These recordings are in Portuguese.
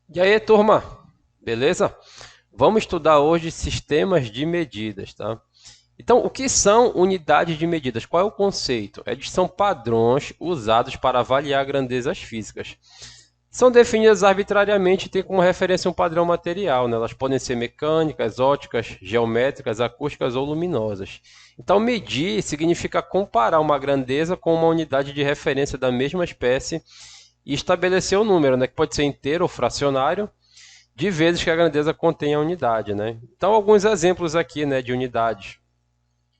E aí, turma? Beleza? Vamos estudar hoje sistemas de medidas, tá? Então, o que são unidades de medidas? Qual é o conceito? Eles são padrões usados para avaliar grandezas físicas. São definidas arbitrariamente e têm como referência um padrão material, né? Elas podem ser mecânicas, ópticas, geométricas, acústicas ou luminosas. Então, medir significa comparar uma grandeza com uma unidade de referência da mesma espécie e estabelecer o número, né? Que pode ser inteiro ou fracionário, de vezes que a grandeza contém a unidade, né? Então, alguns exemplos aqui, né, de unidades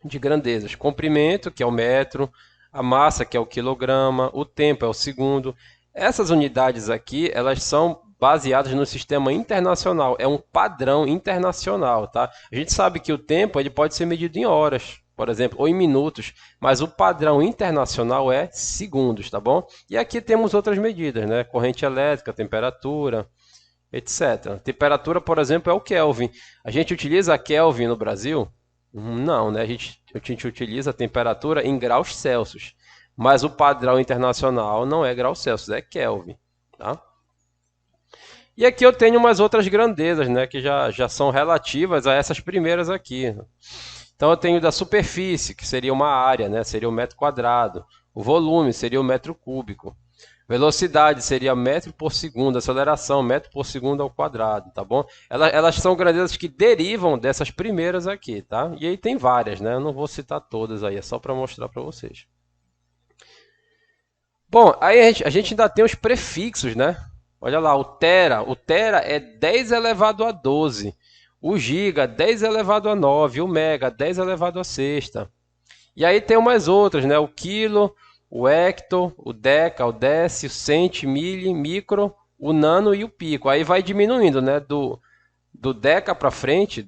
de grandezas: comprimento, que é o metro, a massa, que é o quilograma, o tempo é o segundo. Essas unidades aqui, elas são baseadas no sistema internacional, é um padrão internacional, tá? A gente sabe que o tempo ele pode ser medido em horas, por exemplo, ou em minutos, mas o padrão internacional é segundos, tá bom? E aqui temos outras medidas, né? Corrente elétrica, temperatura, etc. Temperatura, por exemplo, é o Kelvin. A gente utiliza a Kelvin no Brasil? Não, né? A gente utiliza a temperatura em graus Celsius. Mas o padrão internacional não é graus Celsius, é Kelvin. Tá? E aqui eu tenho umas outras grandezas, né? Que já são relativas a essas primeiras aqui. Então eu tenho da superfície, que seria uma área, né? Seria o metro quadrado. O volume seria o metro cúbico. Velocidade seria metro por segundo, aceleração metro por segundo ao quadrado, tá bom? Elas são grandezas que derivam dessas primeiras aqui, tá? E aí tem várias, né? Eu não vou citar todas aí, é só para mostrar para vocês. Bom, aí a gente ainda tem os prefixos, né? Olha lá, o tera é 10 elevado a 12. O giga, 10 elevado a 9. O mega, 10 elevado a sexta. E aí tem umas outras, né? O quilo, o hecto, o deca, o deci, o centi, mili, micro, o nano e o pico. Aí vai diminuindo, né? Do deca para frente,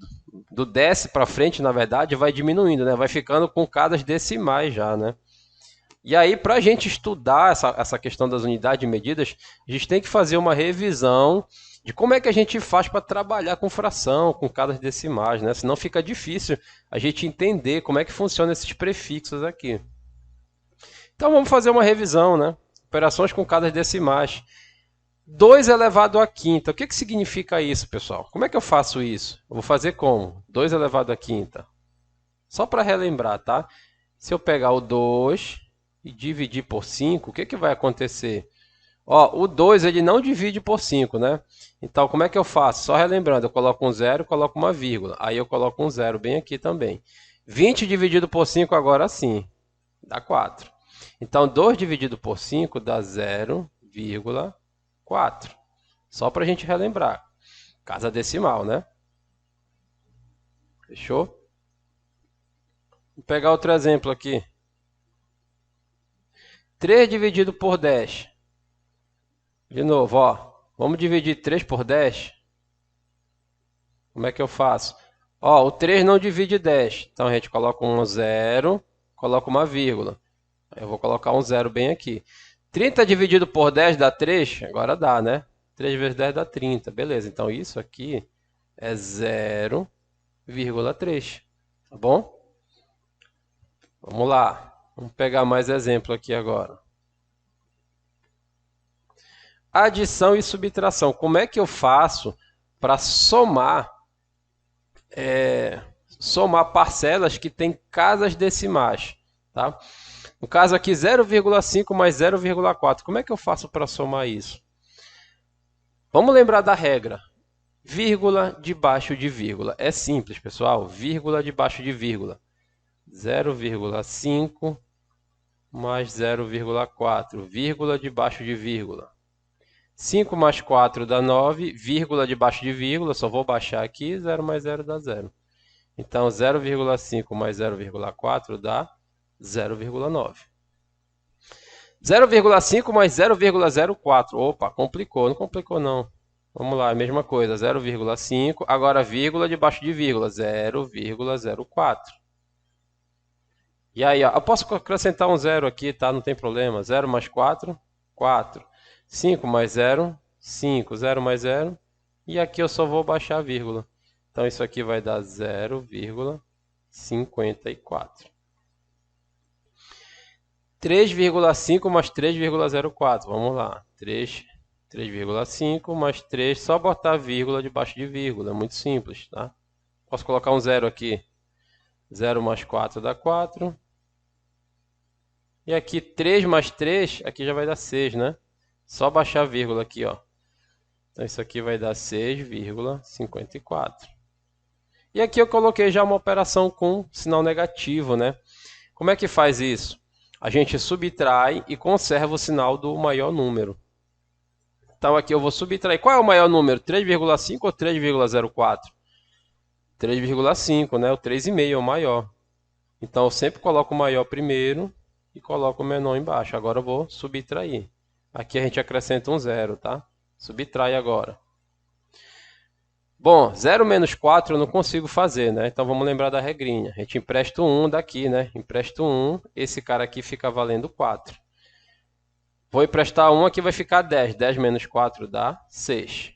do deci para frente, na verdade, vai diminuindo, né? Vai ficando com casas decimais já, né? E aí, para a gente estudar essa questão das unidades de medidas, a gente tem que fazer uma revisão de como é que a gente faz para trabalhar com fração, com casas decimais, né? Senão fica difícil a gente entender como é que funcionam esses prefixos aqui. Então vamos fazer uma revisão, né? Operações com casas decimais. 2 elevado à quinta. O que significa isso, pessoal? Como é que eu faço isso? Eu vou fazer como? 2 elevado à quinta. Só para relembrar, tá? Se eu pegar o 2 e dividir por 5, o que vai acontecer? Ó, o 2 ele não divide por 5, né? Então, como é que eu faço? Só relembrando, eu coloco um zero, coloco uma vírgula. Aí eu coloco um zero bem aqui também. 20 dividido por 5 agora sim, dá 4. Então, 2 dividido por 5 dá 0,4. Só para a gente relembrar. Casa decimal, né? Fechou? Vou pegar outro exemplo aqui. 3 dividido por 10. De novo, ó. Vamos dividir 3 por 10? Como é que eu faço? Ó, o 3 não divide 10. Então a gente coloca um zero, coloca uma vírgula. Eu vou colocar um zero bem aqui. 30 dividido por 10 dá 3? Agora dá, né? 3 vezes 10 dá 30. Beleza, então isso aqui é 0,3. Tá bom? Vamos lá. Vamos pegar mais exemplo aqui agora. Adição e subtração. Como é que eu faço para somar parcelas que têm casas decimais? Tá? No caso aqui, 0,5 mais 0,4. Como é que eu faço para somar isso? Vamos lembrar da regra. Vírgula debaixo de vírgula. É simples, pessoal. Vírgula debaixo de vírgula. 0,5 mais 0,4. Vírgula debaixo de vírgula. 5 mais 4 dá 9, vírgula debaixo de vírgula, só vou baixar aqui, 0 mais 0 dá 0. Então, 0,5 mais 0,4 dá 0,9. 0,5 mais 0,04. Opa, complicou. Não complicou, não. Vamos lá, a mesma coisa. 0,5. Agora, vírgula debaixo de vírgula. 0,04. E aí, ó, eu posso acrescentar um zero aqui, tá? Não tem problema. 0 mais 4, 4. 5 mais 0, 5. 0 mais 0. E aqui eu só vou baixar a vírgula. Então, isso aqui vai dar 0,54. 3,5 mais 3,04. Vamos lá. 3 3,5 mais 3, só botar vírgula debaixo de vírgula, é muito simples, tá? Posso colocar um zero aqui. 0 mais 4 dá 4. E aqui 3 mais 3, aqui já vai dar 6, né? Só baixar a vírgula aqui, ó. Então isso aqui vai dar 6,54. E aqui eu coloquei já uma operação com sinal negativo, né? Como é que faz isso? A gente subtrai e conserva o sinal do maior número. Então aqui eu vou subtrair. Qual é o maior número? 3,5 ou 3,04? 3,5, né? O 3,5 é o maior. Então eu sempre coloco o maior primeiro e coloco o menor embaixo. Agora eu vou subtrair. Aqui a gente acrescenta um zero, tá? Subtrai agora. Bom, 0 menos 4 eu não consigo fazer, né? Então vamos lembrar da regrinha. A gente empresta 1 daqui, né? Empresto 1, esse cara aqui fica valendo 4. Vou emprestar 1, aqui vai ficar 10. 10 menos 4 dá 6.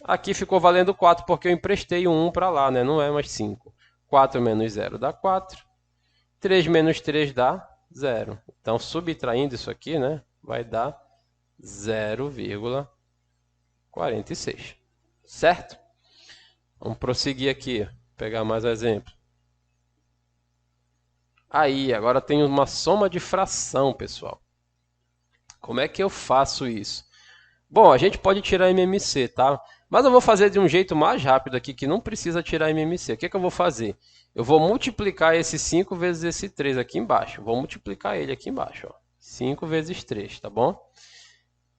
Aqui ficou valendo 4 porque eu emprestei o 1 para lá, né? Não é mais 5. 4 menos 0 dá 4. 3 menos 3 dá 0. Então, subtraindo isso aqui, né? Vai dar 0,46. Certo? Vamos prosseguir aqui. Pegar mais um exemplo. Aí, agora tem uma soma de fração, pessoal. Como é que eu faço isso? Bom, a gente pode tirar MMC, tá? Mas eu vou fazer de um jeito mais rápido aqui, que não precisa tirar MMC. O que é que eu vou fazer? Eu vou multiplicar esse 5 vezes esse 3 aqui embaixo. Vou multiplicar ele aqui embaixo, ó. 5 vezes 3, tá bom?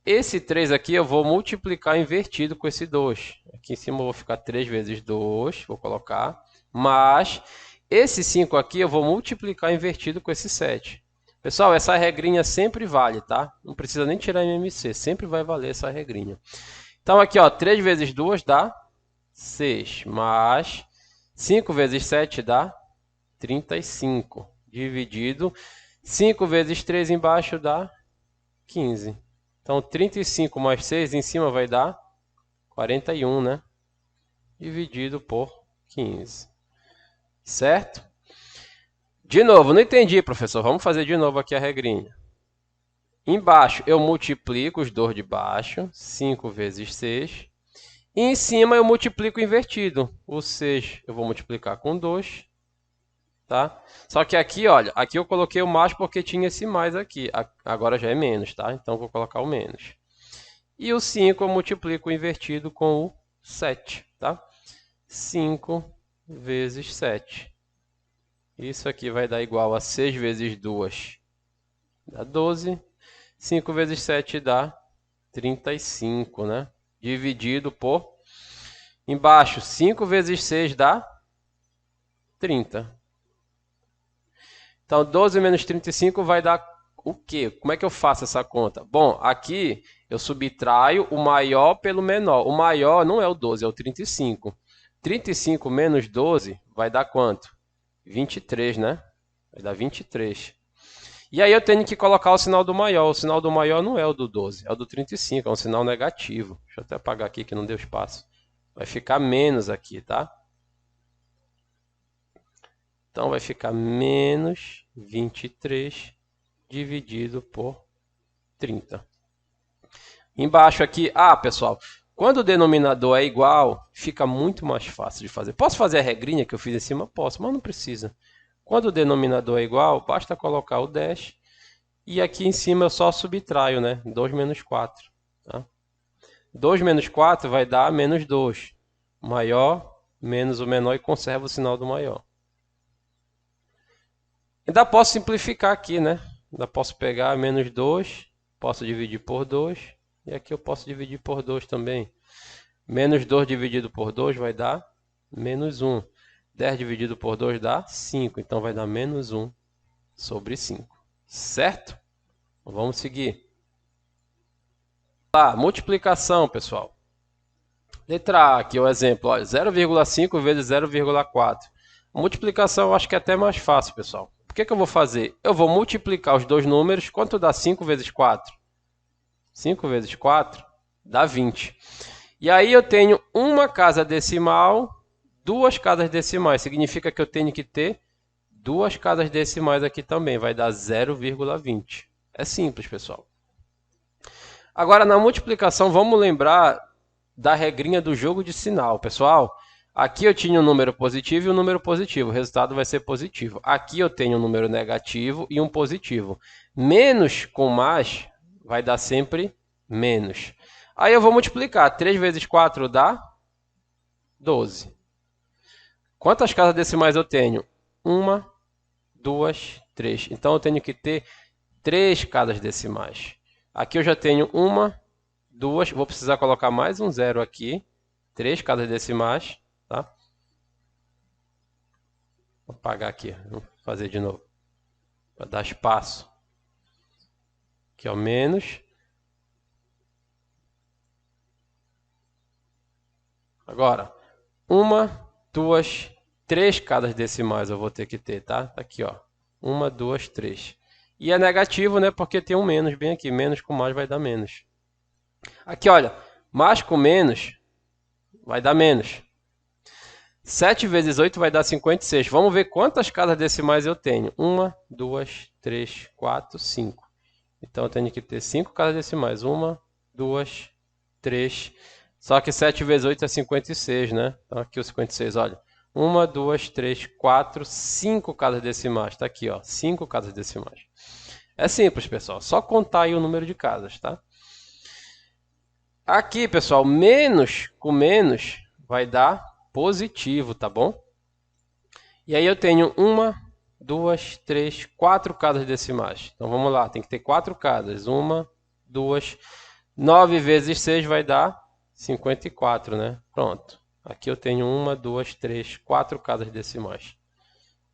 Esse 3 aqui eu vou multiplicar invertido com esse 2. Aqui em cima eu vou ficar 3 vezes 2, vou colocar. Mas esse 5 aqui eu vou multiplicar invertido com esse 7. Pessoal, essa regrinha sempre vale, tá? Não precisa nem tirar MMC, sempre vai valer essa regrinha. Então aqui, ó, 3 vezes 2 dá 6, mais 5 vezes 7 dá 35, dividido 5 vezes 3 embaixo dá 15. Então 35 mais 6 em cima vai dar 41, né? Dividido por 15. Certo? De novo, não entendi, professor. Vamos fazer de novo aqui a regrinha. Embaixo eu multiplico os dois de baixo, 5 vezes 6. E em cima eu multiplico invertido. O 6 eu vou multiplicar com 2. Tá? Só que aqui, olha, aqui eu coloquei o mais porque tinha esse mais aqui. Agora já é menos, tá? Então eu vou colocar o menos. E o 5 eu multiplico invertido com o 7, tá? 5 vezes 7. Isso aqui vai dar igual a 6 vezes 2 dá 12. 5 vezes 7 dá 35, né? Dividido por... Embaixo, 5 vezes 6 dá 30. Então, 12 menos 35 vai dar o quê? Como é que eu faço essa conta? Bom, aqui eu subtraio o maior pelo menor. O maior não é o 12, é o 35. 35 menos 12 vai dar quanto? 23, né? Vai dar 23. E aí eu tenho que colocar o sinal do maior. O sinal do maior não é o do 12, é o do 35, é um sinal negativo. Deixa eu até apagar aqui que não deu espaço. Vai ficar menos aqui, tá? Então vai ficar menos 23 dividido por 30. Embaixo aqui, pessoal, quando o denominador é igual, fica muito mais fácil de fazer. Posso fazer a regrinha que eu fiz em cima? Posso, mas não precisa. Quando o denominador é igual, basta colocar o dash e aqui em cima eu só subtraio, né? 2 menos 4. Tá? 2 menos 4 vai dar menos 2. Maior menos o menor e conserva o sinal do maior. Ainda posso simplificar aqui, né? Ainda posso pegar menos 2, posso dividir por 2. E aqui eu posso dividir por 2 também. Menos 2 dividido por 2 vai dar menos 1. 10 dividido por 2 dá 5. Então vai dar menos 1 sobre 5. Certo? Vamos seguir. Multiplicação, pessoal. Letra A, aqui é o exemplo. 0,5 vezes 0,4. Multiplicação eu acho que é até mais fácil, pessoal. O que eu vou fazer? Eu vou multiplicar os dois números. Quanto dá 5 vezes 4? 5 vezes 4 dá 20. E aí eu tenho uma casa decimal, duas casas decimais. Significa que eu tenho que ter duas casas decimais aqui também. Vai dar 0,20. É simples, pessoal. Agora, na multiplicação, vamos lembrar da regrinha do jogo de sinal, pessoal. Aqui eu tinha um número positivo e um número positivo. O resultado vai ser positivo. Aqui eu tenho um número negativo e um positivo. Menos com mais vai dar sempre menos. Aí eu vou multiplicar. 3 vezes 4 dá 12. Quantas casas decimais eu tenho? 1, 2, 3. Então eu tenho que ter 3 casas decimais. Aqui eu já tenho 1, 2. Vou precisar colocar mais um zero aqui. 3 casas decimais. Tá? Vou apagar aqui. Vou fazer de novo. Para dar espaço. Aqui, ó, menos. Agora, 1, 2, 3 casas decimais eu vou ter que ter, tá? Aqui, ó. 1, 2, 3. E é negativo, né? Porque tem um menos bem aqui. Menos com mais vai dar menos. Aqui, olha. Mais com menos vai dar menos. 7 vezes 8 vai dar 56. Vamos ver quantas casas decimais eu tenho. 1, 2, 3, 4, 5. Então eu tenho que ter 5 casas decimais. 1, 2, 3. Só que 7 vezes 8 é 56, né? Então aqui o 56, olha. 1, 2, 3, 4, 5 casas decimais. Está aqui, ó. 5 casas decimais. É simples, pessoal. Só contar aí o número de casas, tá? Aqui, pessoal, menos com menos vai dar positivo, tá bom? E aí eu tenho 1, 2, 3, 4 casas decimais. Então vamos lá, tem que ter 4 casas. 1, 2, 9 vezes 6 vai dar 54, né? Pronto. Aqui eu tenho 1, 2, 3, 4 casas decimais.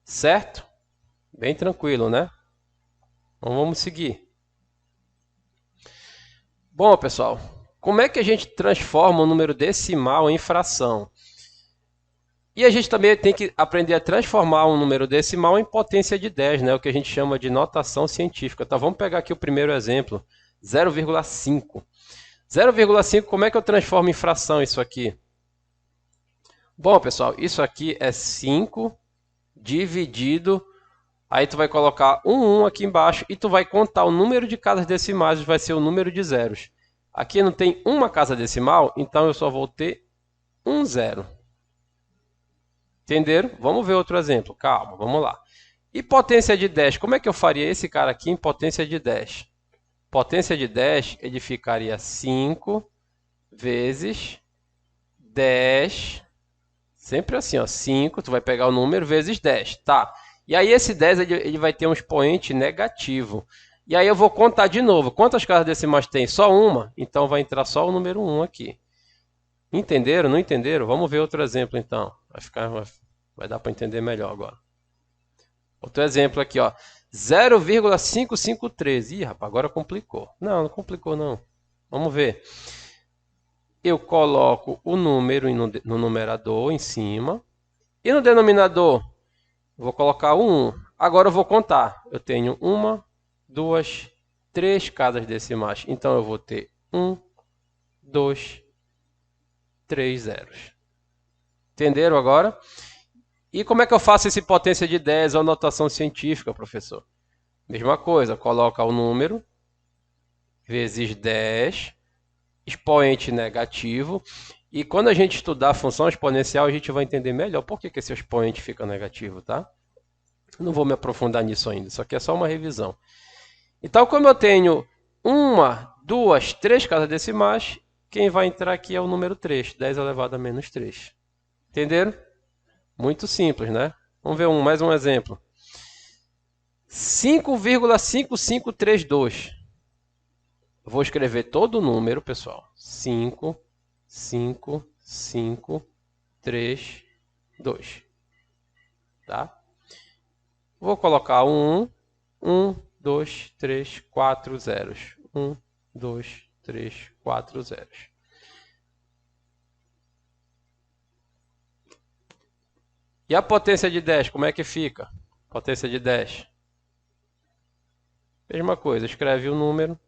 Certo? Bem tranquilo, né? Então vamos seguir. Bom, pessoal, como é que a gente transforma um número decimal em fração? E a gente também tem que aprender a transformar um número decimal em potência de 10, né? O que a gente chama de notação científica. Tá, vamos pegar aqui o primeiro exemplo, 0,5. 0,5, como é que eu transformo em fração isso aqui? Bom, pessoal, isso aqui é 5 dividido, aí tu vai colocar um 1 aqui embaixo e tu vai contar o número de casas decimais, vai ser o número de zeros. Aqui não tem uma casa decimal, então eu só vou ter um zero. Entenderam? Vamos ver outro exemplo. Calma, vamos lá. E potência de 10? Como é que eu faria esse cara aqui em potência de 10? Potência de 10, ele ficaria 5 vezes 10. Sempre assim, ó. 5, tu vai pegar o número vezes 10. Tá. E aí esse 10 ele vai ter um expoente negativo. E aí eu vou contar de novo. Quantas casas decimais tem? Só uma? Então vai entrar só o número 1 aqui. Entenderam? Não entenderam? Vamos ver outro exemplo então. Vai dar para entender melhor agora. Outro exemplo aqui, ó. 0,553. Ih, rapaz, agora complicou. Não, não complicou não. Vamos ver. Eu coloco o número no numerador em cima. E no denominador, vou colocar o 1. Agora eu vou contar. Eu tenho 1, 2, 3 casas decimais. Então eu vou ter 1, 2, 3 zeros. Entenderam agora? E como é que eu faço esse potência de 10 ou notação científica, professor? Mesma coisa, coloca o número vezes 10, expoente negativo. E quando a gente estudar a função exponencial, a gente vai entender melhor por que esse expoente fica negativo, tá? Não vou me aprofundar nisso ainda, isso aqui é só uma revisão. Então, como eu tenho 1, 2, 3 casas decimais, quem vai entrar aqui é o número 3, 10 elevado a menos 3. Entenderam? Muito simples, né? Vamos ver mais um exemplo. 5,5532. Vou escrever todo o número, pessoal. 5, 5, 5, 3, 2. Tá? Vou colocar um 1, 2, 3, 4 zeros. 1, 2, 3, 4 zeros. E a potência de 10, como é que fica? Potência de 10. Mesma coisa, escreve o número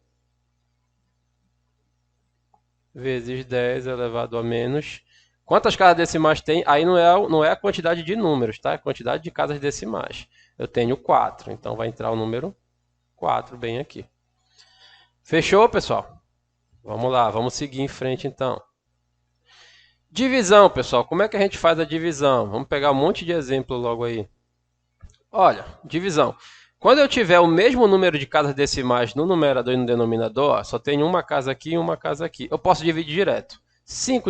vezes 10 elevado a menos. Quantas casas decimais tem? Aí não é a quantidade de números, tá? É a quantidade de casas decimais. Eu tenho 4, então vai entrar o número 4 bem aqui. Fechou, pessoal? Vamos lá, vamos seguir em frente então. Divisão, pessoal. Como é que a gente faz a divisão? Vamos pegar um monte de exemplo logo aí. Olha, divisão. Quando eu tiver o mesmo número de casas decimais no numerador e no denominador, ó, só tenho uma casa aqui e uma casa aqui. Eu posso dividir direto. 6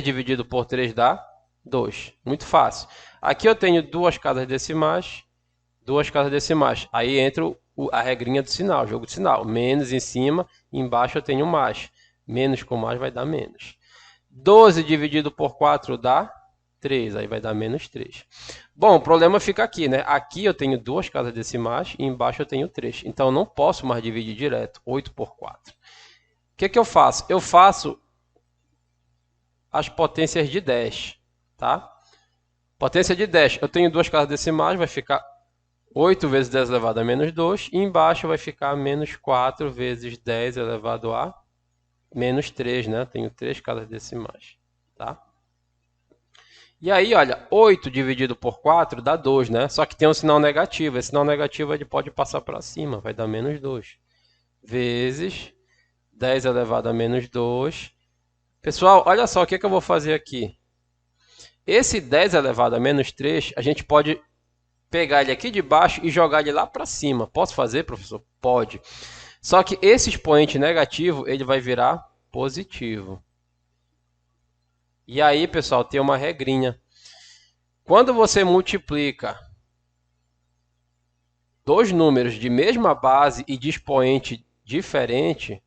dividido por 3 dá 2. Muito fácil. Aqui eu tenho duas casas decimais, duas casas decimais. Aí entra a regrinha do sinal, jogo de sinal. Menos em cima, embaixo eu tenho mais. Menos com mais vai dar menos. 12 dividido por 4 dá 3, aí vai dar menos 3. Bom, o problema fica aqui, né? Aqui eu tenho duas casas decimais e embaixo eu tenho 3. Então eu não posso mais dividir direto, 8 por 4. O que eu faço? Eu faço as potências de 10, tá? Potência de 10, eu tenho duas casas decimais, vai ficar 8 vezes 10 elevado a menos 2. E embaixo vai ficar menos 4 vezes 10 elevado a menos 3, né? Eu tenho 3 casas decimais, tá? E aí, olha, 8 dividido por 4 dá 2, né? Só que tem um sinal negativo. Esse sinal negativo ele pode passar para cima, vai dar menos 2. Vezes 10 elevado a menos 2. Pessoal, olha só o que eu vou fazer aqui. Esse 10 elevado a menos 3, a gente pode pegar ele aqui de baixo e jogar ele lá para cima. Posso fazer, professor? Pode. Só que esse expoente negativo, ele vai virar positivo. E aí, pessoal, tem uma regrinha. Quando você multiplica dois números de mesma base e de expoente diferente,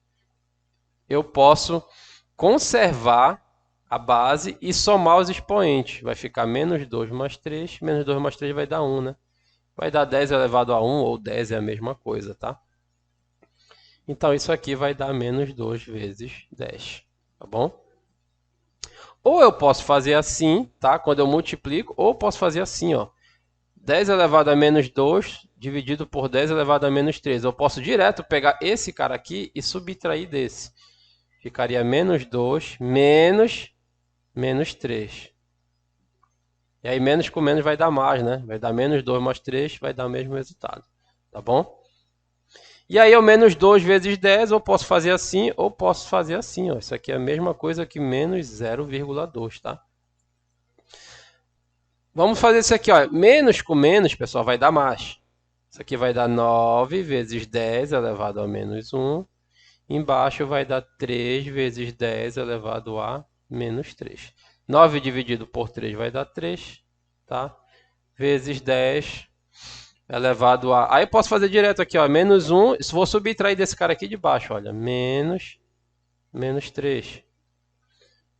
eu posso conservar a base e somar os expoentes. Vai ficar menos 2 mais 3, menos 2 mais 3 vai dar 1, né? Vai dar 10 elevado a 1, ou 10 é a mesma coisa, tá? Então, isso aqui vai dar menos 2 vezes 10, tá bom? Ou eu posso fazer assim, tá? Quando eu multiplico, ou posso fazer assim, ó. 10 elevado a menos 2 dividido por 10 elevado a menos 3. Eu posso direto pegar esse cara aqui e subtrair desse. Ficaria menos 2 menos 3. E aí menos com menos vai dar mais, né? Vai dar menos 2 mais 3, vai dar o mesmo resultado. Tá bom? E aí, o menos 2 vezes 10, eu posso fazer assim, ou posso fazer assim. Ó. Isso aqui é a mesma coisa que menos 0,2, tá? Vamos fazer isso aqui, ó. Menos com menos, pessoal, vai dar mais. Isso aqui vai dar 9 vezes 10 elevado a menos 1. Embaixo vai dar 3 vezes 10 elevado a menos 3. 9 dividido por 3 vai dar 3, tá? Vezes 10 elevado a... Aí eu posso fazer direto aqui, ó, menos 1. Se vou subtrair desse cara aqui de baixo, olha, menos 3.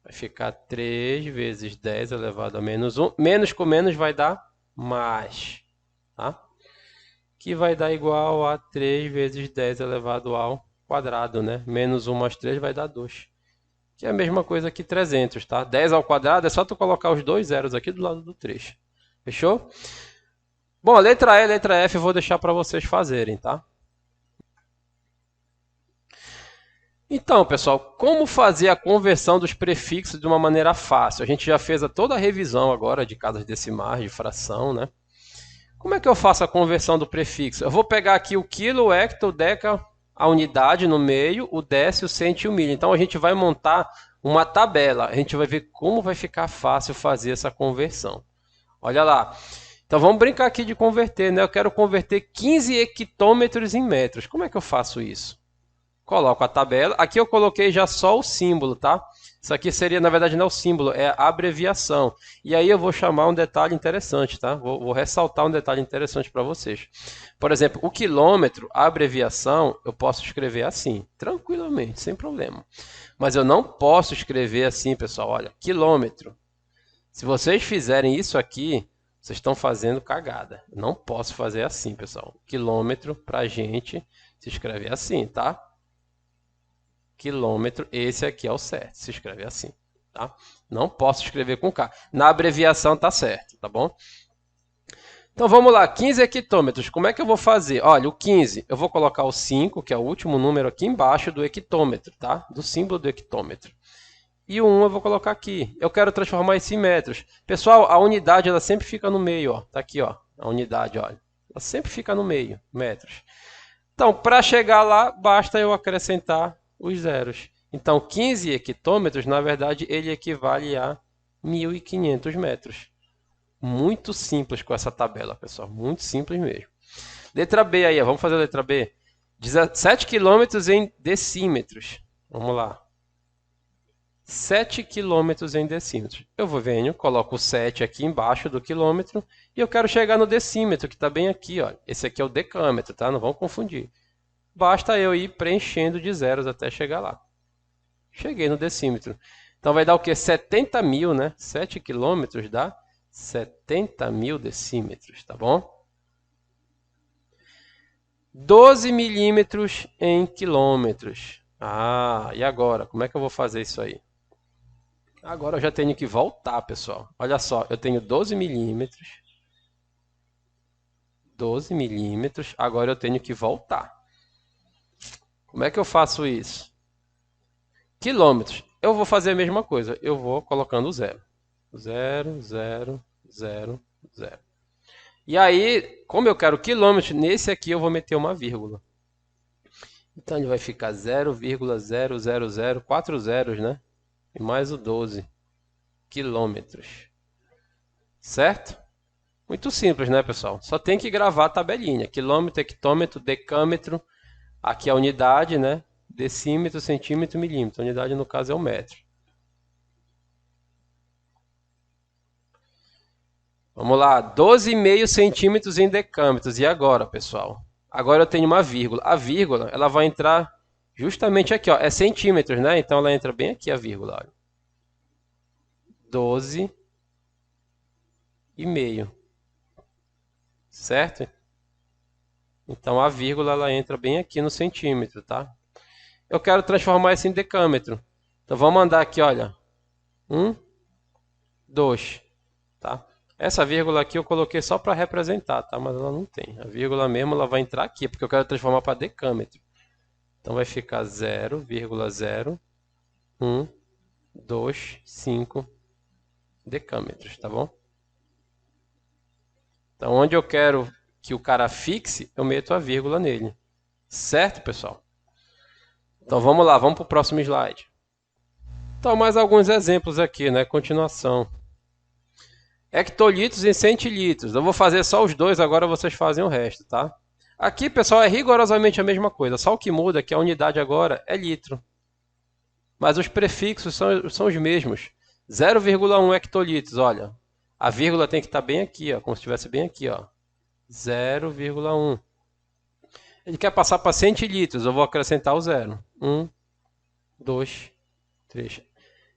Vai ficar 3 vezes 10 elevado a menos 1. Menos com menos vai dar mais, tá? Que vai dar igual a 3 vezes 10 elevado ao quadrado, né? Menos 1 mais 3 vai dar 2. Que é a mesma coisa que 300, tá? 10 ao quadrado é só tu colocar os dois zeros aqui do lado do 3. Fechou? Bom, a letra E e a letra F eu vou deixar para vocês fazerem, tá? Então, pessoal, como fazer a conversão dos prefixos de uma maneira fácil? A gente já fez toda a revisão agora de casas decimais, de fração, né? Como é que eu faço a conversão do prefixo? Eu vou pegar aqui o quilo, o hecto, o deca, a unidade no meio, o décimo, o cento e o milho. Então, a gente vai montar uma tabela. A gente vai ver como vai ficar fácil fazer essa conversão. Olha lá. Então, vamos brincar aqui de converter, né? Eu quero converter 15 hectômetros em metros. Como é que eu faço isso? Coloco a tabela. Aqui eu coloquei já só o símbolo, tá? Isso aqui seria, na verdade, não é o símbolo, é a abreviação. E aí eu vou chamar um detalhe interessante, tá? Vou ressaltar um detalhe interessante para vocês. Por exemplo, o quilômetro, a abreviação, eu posso escrever assim, tranquilamente, sem problema. Mas eu não posso escrever assim, pessoal, olha, quilômetro. Se vocês fizerem isso aqui, vocês estão fazendo cagada. Eu não posso fazer assim, pessoal. Quilômetro, pra gente, se escreve assim, tá? Quilômetro, esse aqui é o certo, se escreve assim, tá? Não posso escrever com K. Na abreviação tá certo, tá bom? Então vamos lá, 15 hectômetros, como é que eu vou fazer? Olha, o 15, eu vou colocar o 5, que é o último número aqui embaixo do hectômetro, tá? Do símbolo do hectômetro. E o 1 eu vou colocar aqui. Eu quero transformar isso em metros. Pessoal, a unidade ela sempre fica no meio, ó. Tá aqui, ó, a unidade, olha. Ela sempre fica no meio, metros. Então, para chegar lá, basta eu acrescentar os zeros. Então, 15 hectômetros, na verdade, ele equivale a 1.500 metros. Muito simples com essa tabela, pessoal. Muito simples mesmo. Letra B aí, vamos fazer a letra B. 17 quilômetros em decímetros. Vamos lá. 7 quilômetros em decímetros. Eu venho, coloco o 7 aqui embaixo do quilômetro e eu quero chegar no decímetro, que está bem aqui. Ó. Esse aqui é o decâmetro, tá? Não vamos confundir. Basta eu ir preenchendo de zeros até chegar lá. Cheguei no decímetro. Então vai dar o quê? 70 mil, né? 7 quilômetros dá 70 mil decímetros, tá bom? 12 milímetros em quilômetros. Ah, e agora? Como é que eu vou fazer isso aí? Agora eu já tenho que voltar, pessoal. Olha só, eu tenho 12 milímetros. 12 milímetros. Agora eu tenho que voltar. Como é que eu faço isso? Quilômetros. Eu vou fazer a mesma coisa. Eu vou colocando zero. 0, 0, 0, 0. E aí, como eu quero quilômetros, nesse aqui eu vou meter uma vírgula. Então ele vai ficar 0,000, 4 zeros, né? E mais o 12 quilômetros. Certo? Muito simples, né, pessoal? Só tem que gravar a tabelinha. Quilômetro, hectômetro, decâmetro. Aqui é a unidade, né? Decímetro, centímetro, milímetro. A unidade, no caso, é o metro. Vamos lá. 12,5 centímetros em decâmetros. E agora, pessoal? Agora eu tenho uma vírgula. A vírgula, ela vai entrar justamente aqui, ó. É centímetros, né? Então ela entra bem aqui, a vírgula. Olha. 12,5. Certo? Então a vírgula ela entra bem aqui no centímetro, tá? Eu quero transformar isso em decâmetro. Então vamos mandar aqui, olha. 1, 2, tá? Essa vírgula aqui eu coloquei só para representar, tá? Mas ela não tem. A vírgula mesmo ela vai entrar aqui, porque eu quero transformar para decâmetro. Então vai ficar 0,0125 decâmetros, tá bom? Então onde eu quero que o cara fixe, eu meto a vírgula nele. Certo, pessoal? Então vamos lá, vamos para o próximo slide. Então mais alguns exemplos aqui, né? Continuação. Hectolitros em centilitros. Eu vou fazer só os dois, agora vocês fazem o resto, tá? Aqui, pessoal, é rigorosamente a mesma coisa. Só o que muda é que a unidade agora é litro. Mas os prefixos são os mesmos. 0,1 hectolitros, olha. A vírgula tem que estar bem aqui, ó, como se estivesse bem aqui, ó. 0,1. Ele quer passar para centilitros, eu vou acrescentar o 0. 1, 2, 3.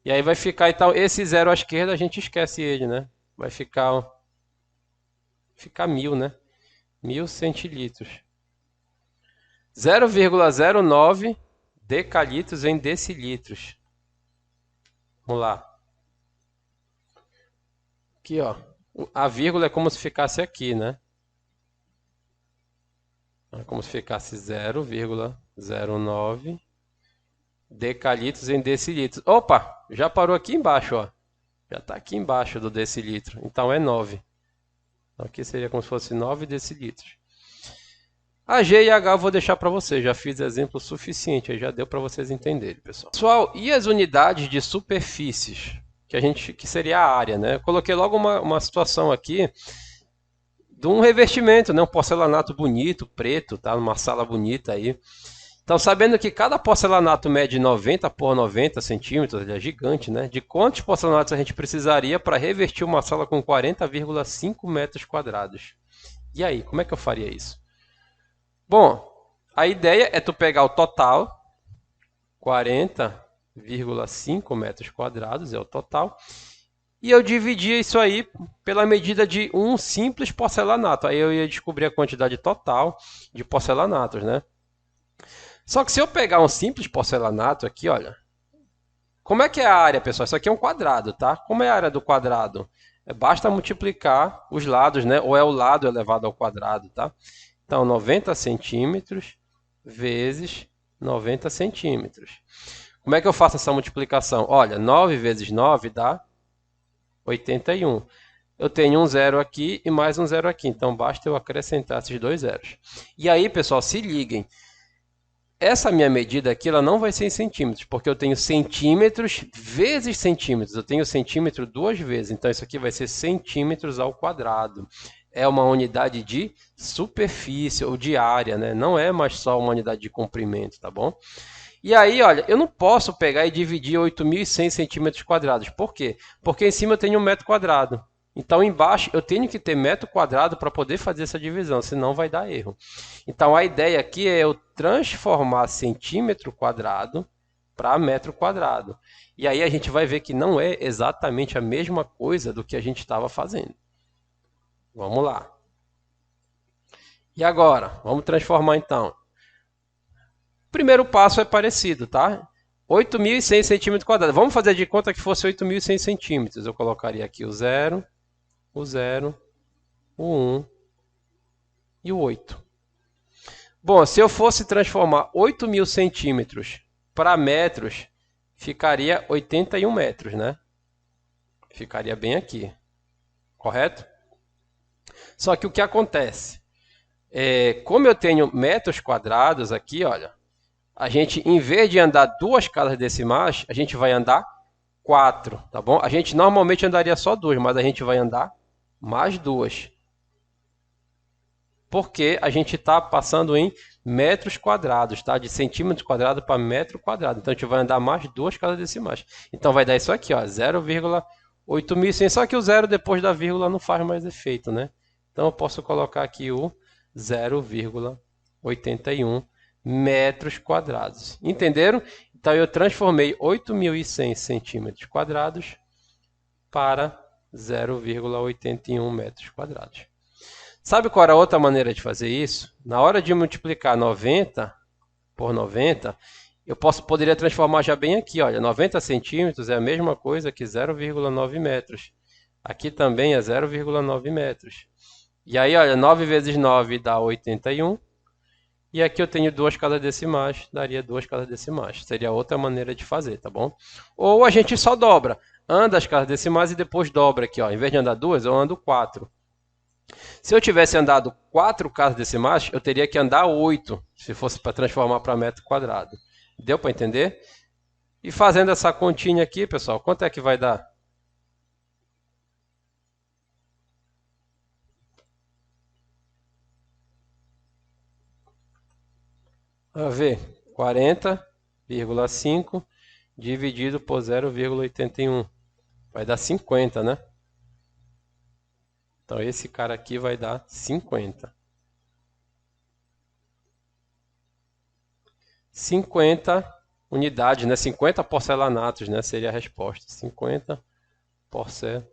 E aí vai ficar, então, esse 0 à esquerda a gente esquece ele, né? Vai ficar 1.000, né? 1.000 centilitros. 0,09 decalitros em decilitros. Vamos lá. Aqui, ó. A vírgula é como se ficasse aqui, né? É como se ficasse 0,09 decalitros em decilitros. Opa, já parou aqui embaixo, ó. Já está aqui embaixo do decilitro. Então é 9. Então aqui seria como se fosse 9 decilitros. A G e H eu vou deixar para vocês. Já fiz exemplo suficiente. Aí já deu para vocês entenderem, pessoal. Pessoal, e as unidades de superfícies? Que seria a área, né? Eu coloquei logo uma situação aqui de um revestimento, né? Um porcelanato bonito, preto, tá? Numa sala bonita aí. Então, sabendo que cada porcelanato mede 90 por 90 centímetros, ele é gigante, né? De quantos porcelanatos a gente precisaria para revestir uma sala com 40,5 metros quadrados? E aí, como é que eu faria isso? Bom, a ideia é tu pegar o total, 40,5 metros quadrados é o total, e eu dividia isso aí pela medida de um simples porcelanato. Aí eu ia descobrir a quantidade total de porcelanatos, né? Só que se eu pegar um simples porcelanato aqui, olha. Como é que é a área, pessoal? Isso aqui é um quadrado, tá? Como é a área do quadrado? Basta multiplicar os lados, né? Ou é o lado elevado ao quadrado, tá? Então, 90 centímetros vezes 90 centímetros. Como é que eu faço essa multiplicação? Olha, 9 vezes 9 dá 81. Eu tenho um zero aqui e mais um zero aqui. Então, basta eu acrescentar esses dois zeros. E aí, pessoal, se liguem. essa minha medida aqui, ela não vai ser em centímetros, porque eu tenho centímetros vezes centímetros. Eu tenho centímetro duas vezes, então isso aqui vai ser centímetros ao quadrado. É uma unidade de superfície ou de área, né? Não é mais só uma unidade de comprimento, tá bom? E aí, olha, eu não posso pegar e dividir 8.100 centímetros quadrados. Por quê? Porque em cima eu tenho um metro quadrado. Então, embaixo eu tenho que ter metro quadrado para poder fazer essa divisão, senão vai dar erro. Então, a ideia aqui é eu transformar centímetro quadrado para metro quadrado. E aí a gente vai ver que não é exatamente a mesma coisa do que a gente estava fazendo. Vamos lá. E agora? Vamos transformar então. O primeiro passo é parecido, tá? 8.100 centímetros quadrados. Vamos fazer de conta que fosse 8.100 centímetros. Eu colocaria aqui o 0, o 0, o 1 e o 8. Bom, se eu fosse transformar 8.000 centímetros para metros, ficaria 81 metros, né? Ficaria bem aqui, correto? Só que o que acontece? Como eu tenho metros quadrados aqui, olha, a gente, em vez de andar duas casas decimais, a gente vai andar 4, tá bom? A gente normalmente andaria só 2, mas a gente vai andar mais 2. Porque a gente está passando em metros quadrados, tá? De centímetros quadrados para metro quadrado. Então a gente vai andar mais 2 casas decimais. Então vai dar isso aqui, ó, 0,8100. Só que o zero depois da vírgula não faz mais efeito, né? Então eu posso colocar aqui o 0,81 metros quadrados. Entenderam? Então eu transformei 8.100 centímetros quadrados para 0,81 metros quadrados. Sabe qual era a outra maneira de fazer isso? Na hora de multiplicar 90 por 90, eu poderia transformar já bem aqui. Olha, 90 centímetros é a mesma coisa que 0,9 metros. Aqui também é 0,9 metros. E aí, olha, 9 vezes 9 dá 81. E aqui eu tenho duas casas decimais, daria duas casas decimais. Seria outra maneira de fazer, tá bom? Ou a gente só dobra. Anda as casas decimais e depois dobra aqui, ó. Em vez de andar duas, eu ando 4. Se eu tivesse andado 4 casas decimais, eu teria que andar 8, se fosse para transformar para metro quadrado. Deu para entender? E fazendo essa continha aqui, pessoal, quanto é que vai dar? Vamos ver, 40,5 dividido por 0,81. Vai dar 50, né? Então esse cara aqui vai dar 50. 50 unidades, né? 50 porcelanatos, né? Seria a resposta. 50 porcelanatos.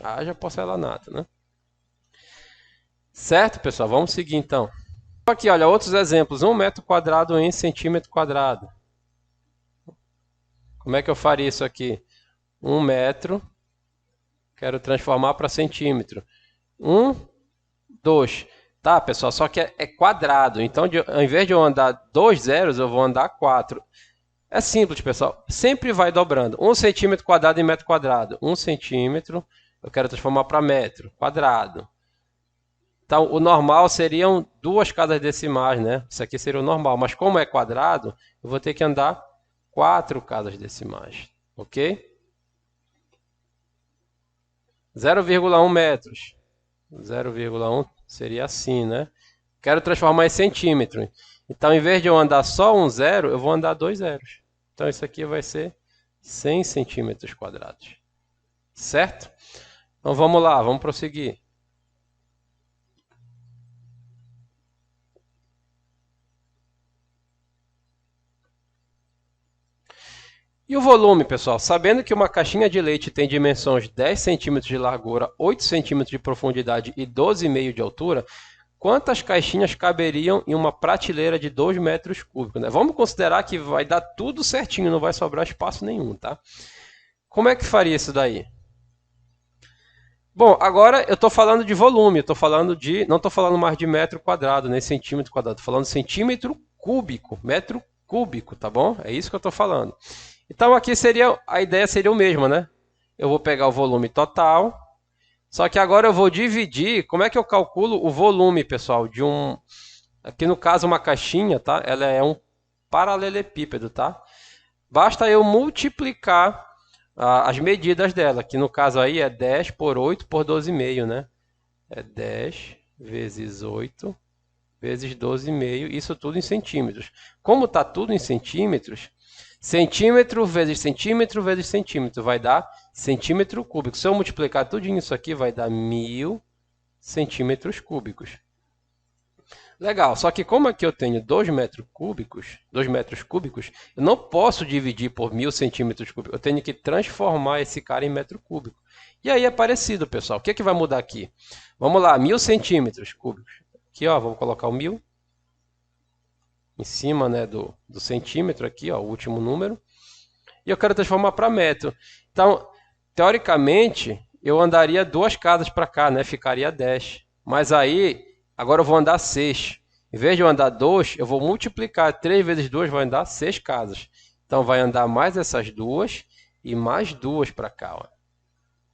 Haja porcelanato, né? Certo, pessoal? Vamos seguir então. Aqui, olha, outros exemplos. 1 metro quadrado em centímetro quadrado. Como é que eu faria isso aqui? 1 metro. Quero transformar para centímetro. 1, 2. Tá, pessoal? Só que é quadrado. Então, ao invés de eu andar 2 zeros, eu vou andar 4. É simples, pessoal. Sempre vai dobrando. 1 centímetro quadrado em metro quadrado. 1 centímetro. Eu quero transformar para metro quadrado. Então, o normal seriam duas casas decimais, né? Isso aqui seria o normal. Mas como é quadrado, eu vou ter que andar 4 casas decimais. Ok? 0,1 metros. 0,1 seria assim, né? Quero transformar em centímetro. Então, em vez de eu andar só um zero, eu vou andar 2 zeros. Então, isso aqui vai ser 100 centímetros quadrados. Certo? Então, vamos lá, vamos prosseguir. E o volume, pessoal? Sabendo que uma caixinha de leite tem dimensões 10 centímetros de largura, 8 centímetros de profundidade e 12,5 de altura, quantas caixinhas caberiam em uma prateleira de 2 metros cúbicos? Né? Vamos considerar que vai dar tudo certinho, não vai sobrar espaço nenhum, tá? Como é que faria isso daí? Bom, agora eu estou falando de volume, não estou falando mais de metro quadrado, nem centímetro quadrado, estou falando centímetro cúbico, metro cúbico, tá bom? É isso que eu estou falando. Então aqui a ideia seria o mesmo, né? Eu vou pegar o volume total, só que agora eu vou dividir. Como é que eu calculo o volume, pessoal, de um Aqui no caso uma caixinha, tá? Ela é um paralelepípedo, tá? Basta eu multiplicar as medidas dela, que no caso aí é 10 por 8 por 12,5, né? É 10 vezes 8 vezes 12,5, isso tudo em centímetros. Como está tudo em centímetros, centímetro vezes centímetro vai dar centímetro cúbico. Se eu multiplicar tudo isso aqui, vai dar 1.000 centímetros cúbicos. Legal, só que como aqui eu tenho 2 metros cúbicos, eu não posso dividir por 1.000 centímetros cúbicos. Eu tenho que transformar esse cara em metro cúbico. E aí é parecido, pessoal. O que é que vai mudar aqui? Vamos lá, 1.000 centímetros cúbicos. Aqui, ó, vamos colocar o 1.000 em cima, né, do centímetro aqui, ó, o último número. E eu quero transformar para metro. Então, teoricamente, eu andaria 2 casas para cá, né? Ficaria 10. Mas aí, agora eu vou andar 6. Em vez de eu andar 2, eu vou multiplicar 3 vezes 2, vai andar 6 casas. Então, vai andar mais essas 2 e mais 2 para cá, ó.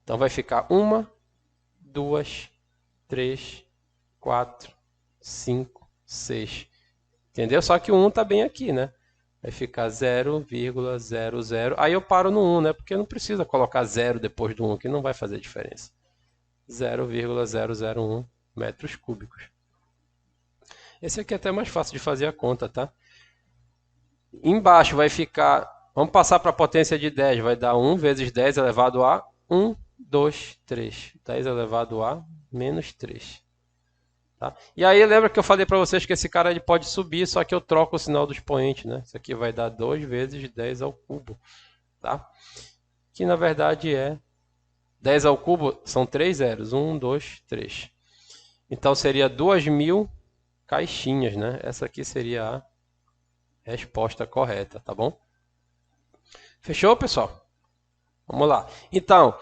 Então, vai ficar 1, 2, 3, 4, 5, 6. Entendeu? Só que o 1 está bem aqui, né? Vai ficar 0,00. Aí eu paro no 1, né? Porque não precisa colocar 0 depois do 1, que não vai fazer diferença. 0,001 metros cúbicos. Esse aqui é até mais fácil de fazer a conta, tá? Embaixo vai ficar... Vamos passar para a potência de 10. Vai dar 1 vezes 10 elevado a 1, 2, 3. 10 elevado a menos 3. Tá? E aí lembra que eu falei para vocês que esse cara ele pode subir, só que eu troco o sinal do expoente, né? Isso aqui vai dar 2 vezes 10 ao cubo, tá? Que na verdade é 10 ao cubo, são 3 zeros, 1, 2, 3. Então seria 2.000 caixinhas, né? Essa aqui seria a resposta correta, tá bom? Fechou, pessoal? Vamos lá. Então,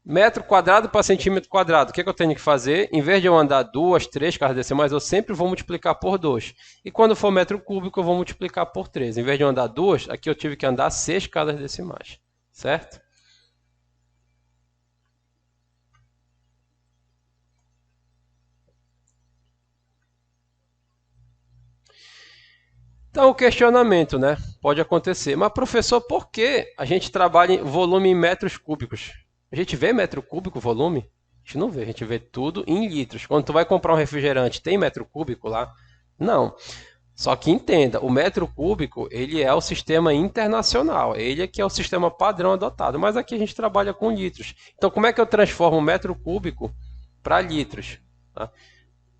metro quadrado para centímetro quadrado, o que eu tenho que fazer? Em vez de eu andar 2, 3 casas decimais, eu sempre vou multiplicar por 2. E quando for metro cúbico, eu vou multiplicar por 3. Em vez de eu andar 2, aqui eu tive que andar 6 casas decimais. Certo? Então, o questionamento, né? Pode acontecer. Mas, professor, por que a gente trabalha em volume em metros cúbicos? A gente vê metro cúbico volume? A gente não vê, a gente vê tudo em litros. Quando tu vai comprar um refrigerante, tem metro cúbico lá? Não. Só que entenda, o metro cúbico, ele é o sistema internacional. Ele é que é o sistema padrão adotado. Mas aqui a gente trabalha com litros. Então, como é que eu transformo o metro cúbico para litros? Tá?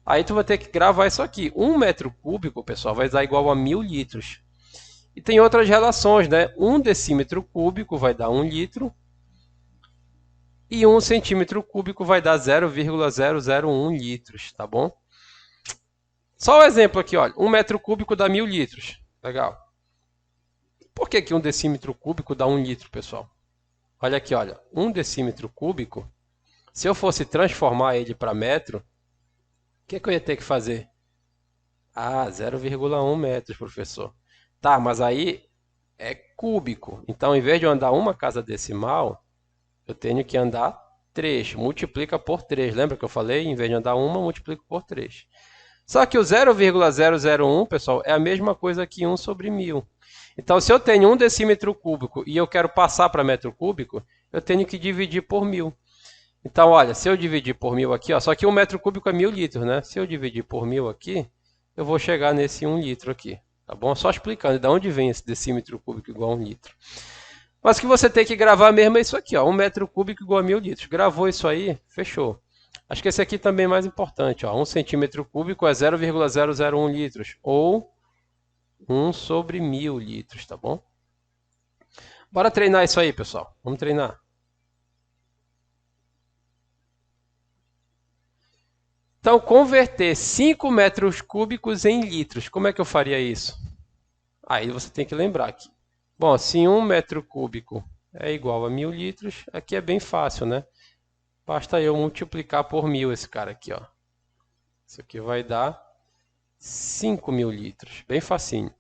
Aí tu vai ter que gravar isso aqui. 1 metro cúbico, pessoal, vai dar igual a 1.000 litros. E tem outras relações, né? 1 decímetro cúbico vai dar 1 litro. E 1 centímetro cúbico vai dar 0,001 litros, tá bom? Só um exemplo aqui, olha. 1 metro cúbico dá 1.000 litros. Legal. Por que que 1 decímetro cúbico dá 1 litro, pessoal? Olha aqui, olha. 1 decímetro cúbico, se eu fosse transformar ele para metro, o que eu ia ter que fazer? Ah, 0,1 metros, professor. Tá, mas aí é cúbico. Então, em vez de eu andar uma casa decimal, eu tenho que andar 3. Multiplica por 3. Lembra que eu falei? Em vez de andar uma, multiplico por 3. Só que o 0,001, pessoal, é a mesma coisa que 1 sobre 1.000. Então, se eu tenho 1 decímetro cúbico e eu quero passar para metro cúbico, eu tenho que dividir por 1.000. Então, olha, se eu dividir por 1.000 aqui, ó, só que 1 metro cúbico é 1.000 litros, né? Se eu dividir por 1.000 aqui, eu vou chegar nesse 1 litro aqui, tá bom? Só explicando de onde vem esse decímetro cúbico igual a 1 litro. Mas o que você tem que gravar mesmo é isso aqui, ó, 1 metro cúbico igual a 1.000 litros. Gravou isso aí, fechou. Acho que esse aqui também é mais importante, ó, 1 centímetro cúbico é 0,001 litros, ou 1 sobre 1.000 litros, tá bom? Bora treinar isso aí, pessoal. Vamos treinar. Então, converter 5 metros cúbicos em litros. Como é que eu faria isso? Aí você tem que lembrar aqui. Bom, se 1 metro cúbico é igual a 1.000 litros, aqui é bem fácil, né? Basta eu multiplicar por 1.000 esse cara aqui, ó. Isso aqui vai dar 5.000 litros. Bem facinho.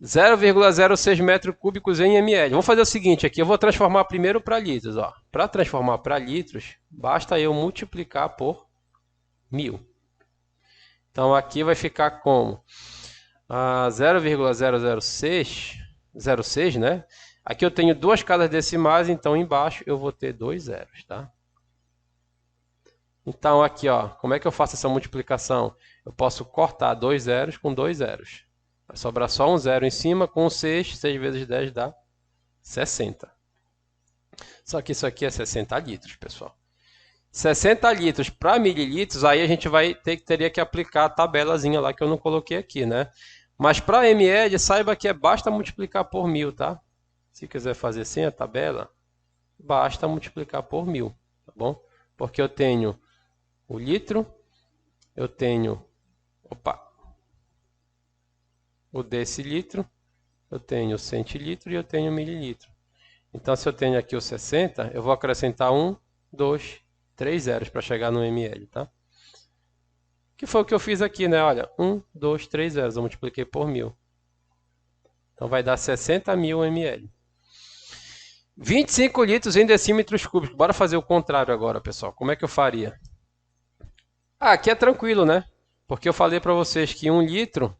0,06 metros cúbicos em ml. Vamos fazer o seguinte aqui, eu vou transformar primeiro para litros. Para transformar para litros, basta eu multiplicar por 1.000. Então aqui vai ficar como 0,006, né? Aqui eu tenho duas casas decimais, então embaixo eu vou ter 2 zeros, tá? Então aqui, ó, como é que eu faço essa multiplicação? Eu posso cortar 2 zeros com 2 zeros. Vai sobrar só um zero em cima, com 6, 6 vezes 10 dá 60. Só que isso aqui é 60 litros, pessoal. 60 litros para mililitros, aí a gente teria que aplicar a tabelazinha lá que eu não coloquei aqui, né? Mas para ml, saiba que basta multiplicar por 1000, tá? Se quiser fazer sem a tabela, basta multiplicar por 1000, tá bom? Porque eu tenho o litro, eu tenho, o decilitro, eu tenho o centilitro e eu tenho o mililitro. Então, se eu tenho aqui o 60, eu vou acrescentar 1, 2, 3 zeros para chegar no ml, tá? Que foi o que eu fiz aqui, né? Olha, 1, 2, 3 zeros, eu multipliquei por 1000. Então, vai dar 60.000 ml. 25 litros em decímetros cúbicos. Bora fazer o contrário agora, pessoal. Como é que eu faria? Aqui é tranquilo, né? Porque eu falei para vocês que 1 litro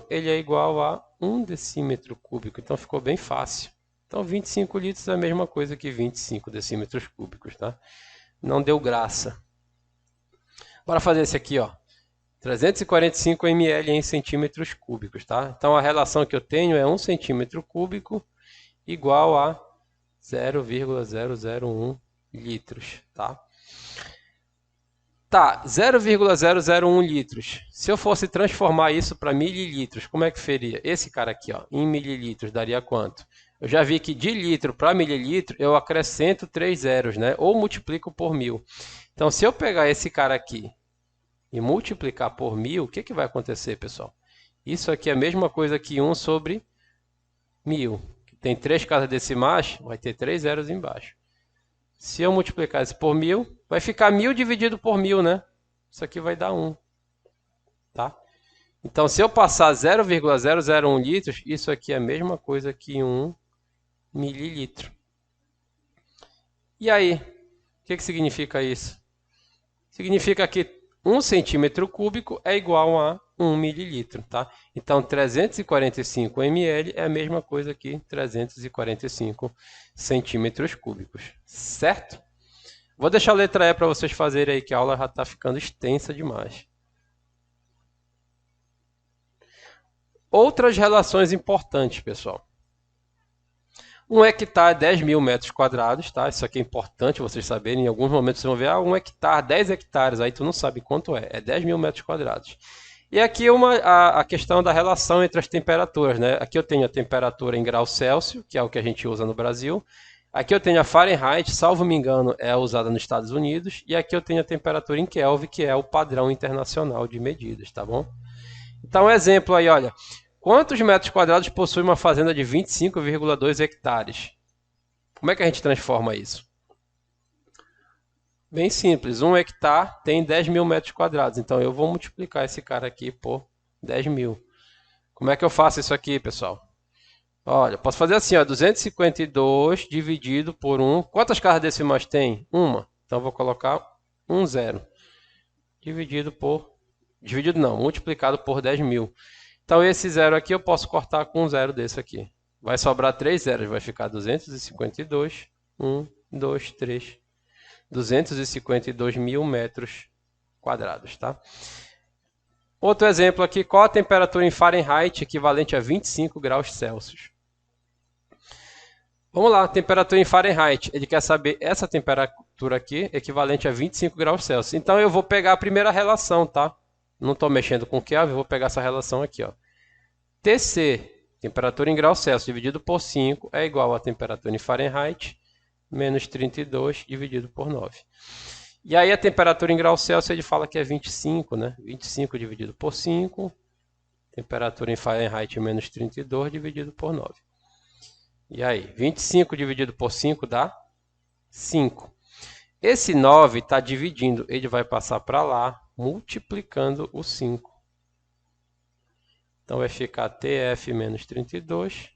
ele é igual a 1 decímetro cúbico. Então, ficou bem fácil. Então, 25 litros é a mesma coisa que 25 decímetros cúbicos, tá? Não deu graça. Bora fazer esse aqui, ó. 345 ml em centímetros cúbicos, tá? Então, a relação que eu tenho é 1 centímetro cúbico igual a 0,001 litros, tá? Tá, 0,001 litros. Se eu fosse transformar isso para mililitros, como é que seria? Esse cara aqui, ó, em mililitros, daria quanto? Eu já vi que de litro para mililitro eu acrescento 3 zeros, né? Ou multiplico por 1000. Então, se eu pegar esse cara aqui e multiplicar por 1000, o que vai acontecer, pessoal? Isso aqui é a mesma coisa que 1 sobre 1000. Tem 3 casas decimais, vai ter 3 zeros embaixo. Se eu multiplicar isso por 1000, vai ficar 1000 dividido por 1000, né? Isso aqui vai dar 1. Tá? Então, se eu passar 0,001 litros, isso aqui é a mesma coisa que 1 mililitro. E aí, o que significa isso? Significa que 1 centímetro cúbico é igual a 1 mililitro, tá? Então, 345 ml é a mesma coisa que 345 centímetros cúbicos, certo? Vou deixar a letra E para vocês fazerem aí, que a aula já está ficando extensa demais. Outras relações importantes, pessoal. 1 hectare, 10.000 metros quadrados, tá? Isso aqui é importante vocês saberem. Em alguns momentos vocês vão ver, 1 hectare, 10 hectares, aí tu não sabe quanto é. É 10.000 metros quadrados. E aqui a questão da relação entre as temperaturas, né? Aqui eu tenho a temperatura em graus Celsius, que é o que a gente usa no Brasil. Aqui eu tenho a Fahrenheit, salvo me engano, é usada nos Estados Unidos. E aqui eu tenho a temperatura em Kelvin, que é o padrão internacional de medidas, tá bom? Então, um exemplo aí, olha. Quantos metros quadrados possui uma fazenda de 25,2 hectares? Como é que a gente transforma isso? Bem simples, 1 hectare tem 10.000 metros quadrados, então eu vou multiplicar esse cara aqui por 10.000. Como é que eu faço isso aqui, pessoal? Olha, posso fazer assim, ó, 252 dividido por 1. Quantas casas decimais tem? Uma. Então eu vou colocar 1 zero. Multiplicado por 10.000. Então, esse zero aqui eu posso cortar com um zero desse aqui. Vai sobrar 3 zeros, vai ficar 252, 1, 2, 3. 252 mil metros quadrados, tá? Outro exemplo aqui, qual a temperatura em Fahrenheit equivalente a 25 graus Celsius? Vamos lá, temperatura em Fahrenheit. Ele quer saber essa temperatura aqui equivalente a 25 graus Celsius. Então, eu vou pegar a primeira relação, tá? Não estou mexendo com Kelvin, vou pegar essa relação aqui, ó. TC, temperatura em graus Celsius, dividido por 5, é igual a temperatura em Fahrenheit, menos 32, dividido por 9. E aí a temperatura em graus Celsius, ele fala que é 25, né? 25 dividido por 5, temperatura em Fahrenheit, menos 32, dividido por 9. E aí, 25 dividido por 5 dá 5. Esse 9 está dividindo, ele vai passar para lá, multiplicando o 5. Então, vai ficar TF menos 32.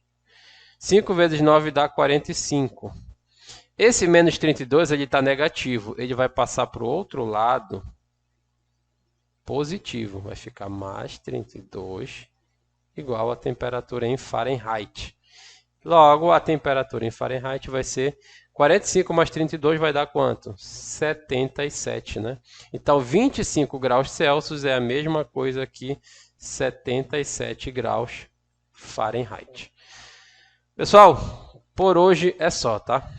5 vezes 9 dá 45. Esse menos 32 está negativo. Ele vai passar para o outro lado positivo, vai ficar mais 32 igual a temperatura em Fahrenheit. Logo, a temperatura em Fahrenheit vai ser 45 mais 32 vai dar quanto? 77, né? Então, 25 graus Celsius é a mesma coisa que 77 graus Fahrenheit. Pessoal, por hoje é só, tá?